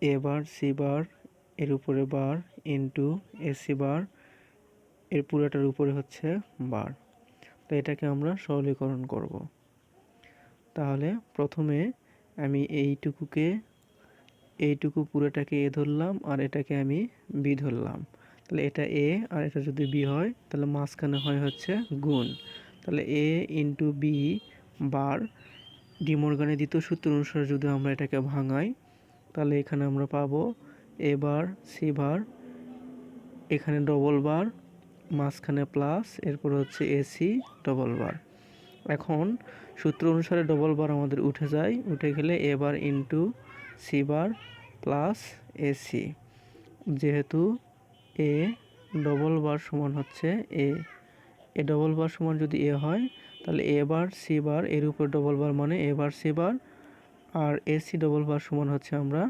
এ বার C বার এর উপরে বার into AC বার এর পুরোটার উপরে হচ্ছে বার। তো এটাকে আমরা সরলীকরণ করব। তাহলে প্রথমে আমি এইটুকু পুরোটাকে এ ধরলাম আর এটাকে আমি বি ধরলাম। তাহলে এটা এ আর এটা যদি বি হয় তাহলে মাঝখানে হয় হচ্ছে গুণ। তাহলে এ ইন্টু বি বার ডি মর্গানের দ্বিতীয় সূত্র অনুসারে যদি আমরা এটাকে ভাঙাই তাহলে এখানে আমরা পাবো এ বার সি বার, এখানে ডবল বার, মাঝখানে প্লাস, এরপর হচ্ছে এসি ডবল বার। এখন সূত্র অনুসারে ডবল বার আমাদের উঠে যায়, উঠে গেলে A bar into C bar plus A C, যেহেতু এ ডবল বার সমান হচ্ছে এ ডবল বার সমান যদি এ হয় তাহলে এ বার সি বার এর উপর ডবল বার মানে এ বার সি বার, আর এসি ডবল বার সমান হচ্ছে আমরা